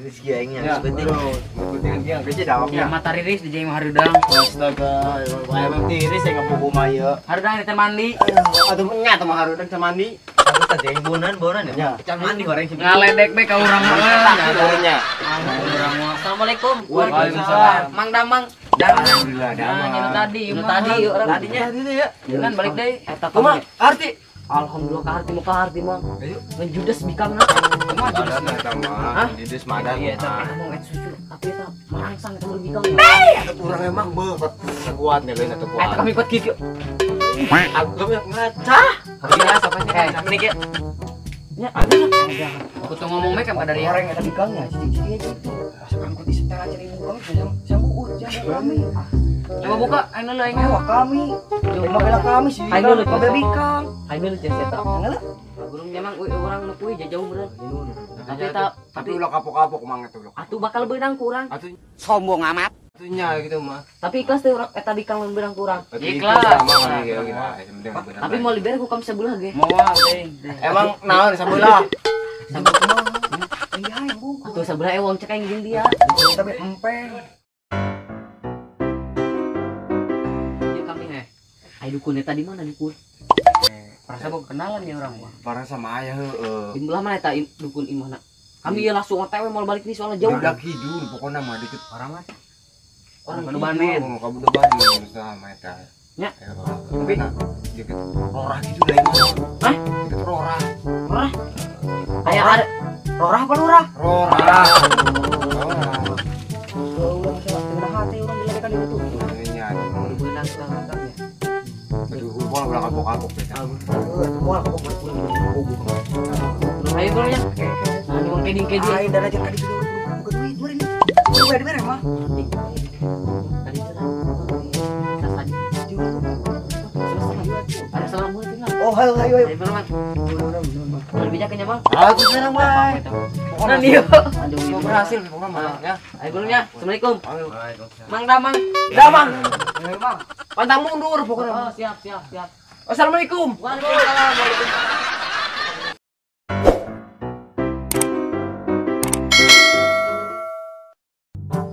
rezeki aing yang penting. Penting dia gede dawaknya. Mata riris di jeung harudang. Astaga, emang tiris saya ngapuku maya. Harudang teh mandi. Atuh nya teh mah hareudeung teh mandi. Aku tadi yang bonan ya. Can mandi goreng sih. Ngaledek be ka urang mah. Urangnya. Urang mah. Assalamualaikum. Waalaikumsalam. Mang Damang. Alhamdulillah damang. Anu tadi urang tadinya. Kan balik deui eta kumaha? Arti. Alhamdulillah ka harti mah. Ngejudes bikangna. Kumaha judes? Madan eta mah. Judes madan. Iya eta ngomong et susu tapi eta merangsang eta mun bikang. Urang emang beuh kuat nih lain atuh kuat. Eta kami kuat kieu. Aku ngaca. Iya sampai nih kieu. Ya, ada. Aku tuh ngomong make apa dari Orang eta bikangnya siji aja itu. Sekarang ku disetel aja nih bukang sambu kami. Coba buka, ayo lu aing Wah kami. Emang bela kami sih. Ayo lu Kabeh bikang. ayo lu jeung eta. Ngala. Burung nyamang urang nu kuy jauh beureun. Tapi ulah kapok-kapok mang eta ulah. Atuh bakal beunang kurang. Atuh Sombong amat. atunya gitu mah. Tapi ikhlas teh urang eta bikang mun beunang kurang. Ikhlas. Tapi mau libere ku kam sebelah ge. Moal teh. Emang naon sabelah? Sambil kumaha? Iya, Bu. Atuh sebelah wong cek aing jeung dia. Tapi empeng. Ieu kami heh. Ai dukun eta di mana dukun? Perasa mau kenalan ya orang mah. Parah sama ayah heeh. Di belah mana eta dukun imahna? Kami ya langsung OTW mau balik nih soalnya jauh. Budak hidul pokoknya mah deket Orang mah. orang Orang Banen. Mau kamu udah Banen sama eta. Nya. Tapi deket rorah gitu lah emang. Hah? Deket rorah. Rorah. Aya ada rorah apa lurah? Rorah. Udah masalah tengah hati orang dia kan itu. Ini Udah beunang sekarang ya. aduh gua udah kapok-kapok beta. Semua aku ayo bro ya. Nah, ini mau keding-keding. Ayo dan aja tadi dulu buka duit meureun. Gua ada mere mah. Tadi ada salam buat tinggal. Oh, ayo. Ayo bro, Mang. Lebih jakenya, Mang. Aku senang bae. Pokoknya nih. Aduh, Mau berhasil pokoknya mah ya. Ayo bro ya. Assalamualaikum. Waalaikumsalam. Mang Damang. Damang. Bang. Pantang mundur pokoknya. Oh, siap. Assalamualaikum. Waalaikumsalam. Waalaikumsalam.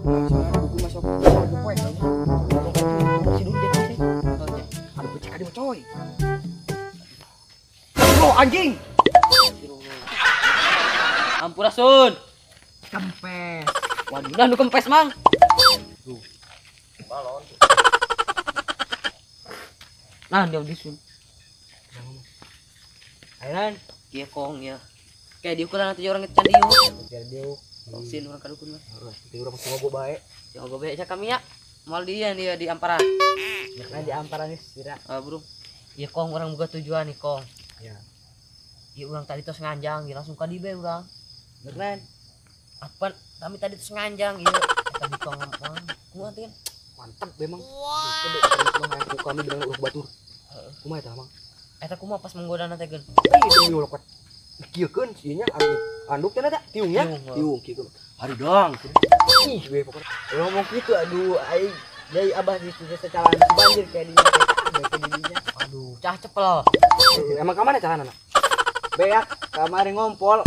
Buku masuk buku poin. Masih dulu jadi sih. Ada becek ada coy. Bro anjing. Ampurasun. Kempes. Waduh, dah nu kempes, Mang. Balon. Nah, dia disun. Airan. Kieu kong ya. Kayak diukuran atuh orang can diu. Biar dia Sin urang kadukun mah. itu urang semua gua bae. Ya gobe aja kami ya. Mal dia di Ampara. Nah di amparan nih sira. Bro. Iya kong orang buka tujuan nih kong. Ya. Iya orang tadi tos nganjang, ya langsung ka dibe urang. Beneran. Apa kami tadi tos nganjang ieu. Tadi kong ngomong. Kumaha teh? Mantap memang. Gede mah aku kami bilang urang batur. Kumaha eta mang? Eta kumaha pas menggoda teh geun. Ih demi lokot. Kieukeun sieu nya anduk teh ada tiungnya. Tiung kieu. Hari dong. Ih we pokoknya. Ngomong gitu aduh ai dari abah di secara banjir kayak dinya kayak dinya. Aduh, cah cepel. Emang kamana carana? Beak kamari ngompol.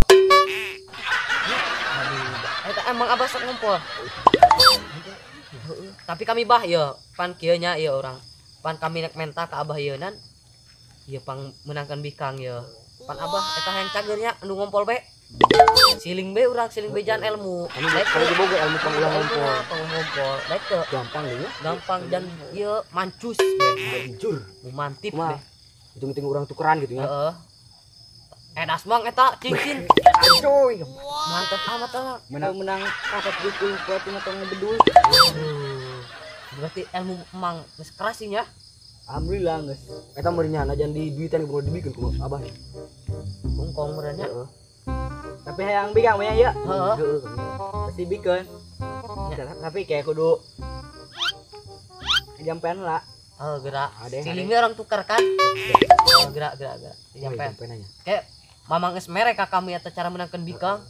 Aduh, eta emang abah sok ngumpul. Tapi kami bah ya, pan kieu nya ieu orang. Pan kami nek menta ka abah ieu nan. Ieu pang menangkan bikang ya. Pan abah eta hayang cageurnya anu ngompol be. Siling be urang siling bejan ilmu. Kalau diboga ilmu pangulang ngompol. Ngompol. Daek teu Gampang deh ya. gampang dan ieu mancus be. Jujur. Mantip Mah. be. Hitung-hitung orang tukeran gitu ya. Heeh. Edas mang eta cincin. Ajoy. Mantap amat lah. Menang kapat dukul buat atau ngebedul. Berarti ilmu emang geus keras sih nya. Alhamdulillah guys. Eta meureunnya najan di duitan kudu dibikin ku abah. Kongkong merenya. Tapi hayang bigang we ya. Heeh. Pasti bikin. Tapi kayak kudu jampean lah. Gerak. Ada. Silingnya orang tukar kan? Gerak. Jampean. Jampeannya. Kayak mamang geus mere ka kami eta cara menangkan bikang.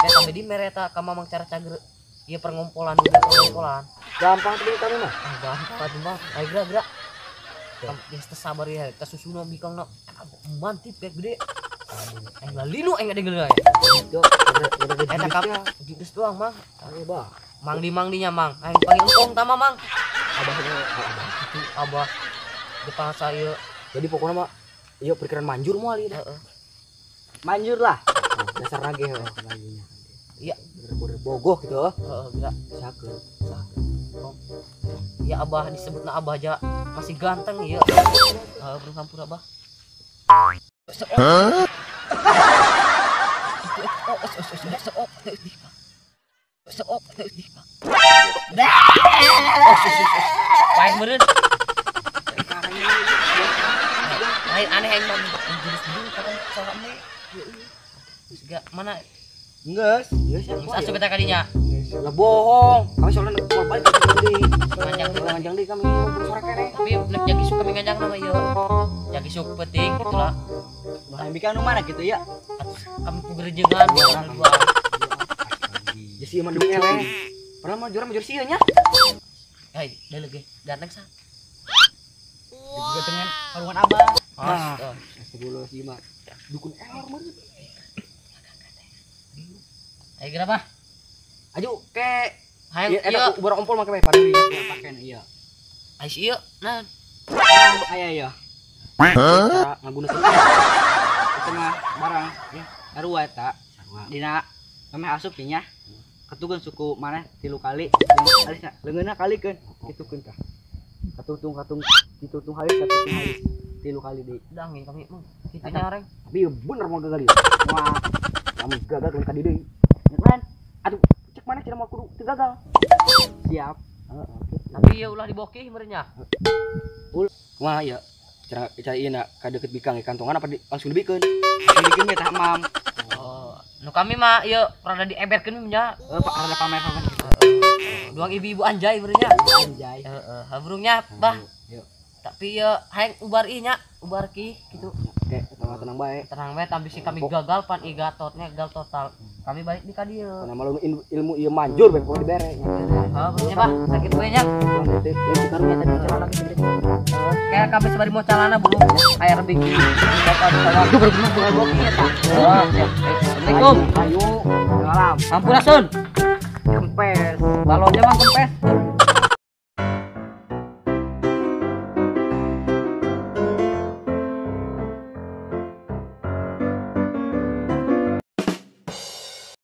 Kayak kami di mere eta ka mamang cara cager ieu perngompolan udah perngompolan. Gampang tuh kami mah. Gampang mah. Ayo gerak. Kamu geus sabar ya, ta susuna bikangna mantip kayak gede. Aing lalinu aing ada geuleuh. Itu udah Eta kap ya. geus doang, Mang. Ayo, Bah. Mangdi-mangdinya, Mang. Aing panggil engkong tama, Mang. Abahnya Itu abah depan saya. jadi pokoknya mah iya perkiraan manjur moal ieu. Heeh. Manjur lah. Dasar nage lagunya. Iya. Bener-bener bogoh gitu. Heeh, gila. Sakeun. Ya abah disebutna abah aja masih ganteng ya. Belum hampur abah. Paling meureun. Lain aneh yang menjurus dulu karena soalnya juga mana Geus, geus ya. bisa asup eta kadinya. Lah bohong. Kami soalnya mau balik ke deui. Nganjang Deui kami sore kene. tapi nek jagi suka minganjang nama ieu. Jagi suka penting gitulah. Bahan bikin mana gitu ya? Kami pugerejengan dua. Jadi emang demi eleng. Padahal mau juara sih nya. Hai, dah lagi. Ganteng sa. Juga dengan kalungan abah. Oh. Sih mah. Dukun error mah. Ayo kenapa? Ayo ke Hayang enak ieu. ubah ompol make pada pakean iya. Ais ieu. Nah, Aya ya. Cara ngagunakeun tengah barang ya. Sarua eta. Dina kami asup nya. Ketukeun suku mana 3 kali. Alisna leungeunna kalikeun kitukeun tah. Katutung ditutung halis 3 kali deui. dangin kami mah. Kitu nyareng. Tapi bener mau gagal ieu. Wah, kami gagal ka dieu deui. Kan? Aduh, cek mana cara mau kudu teu gagal. Siap. Tapi ya ulah dibokeh merenya. Wah, iya. Cara ieu na ka deukeut bikang kantongan apa langsung dibikeun. Dibikeun mah tah mam. Oh, nu kami mah ieu rada dieberkeun nya. Pak ada pamer gitu. Doang ibu-ibu anjay merenya. Anjay. Habrungnya bah. Yuk. Tapi ya hayang ubar ieu nya, ubar ki gitu. Oke, tenang bae. Tenang we tambih si kami gagal pan igatotnya gagal total. Kami balik di ka dieu. Karena malu ilmu ieu manjur bae pokoknya dibere. Habrungnya bah, sakit we nya. Yang karunya tadi celana gede. Kayak kami sebari mau calana belum air bikin bapak di sana itu berbunyi bukan boki ya tak. Assalamualaikum. Ayo, salam. Ampurasun. Kempes. Balonnya mah kempes.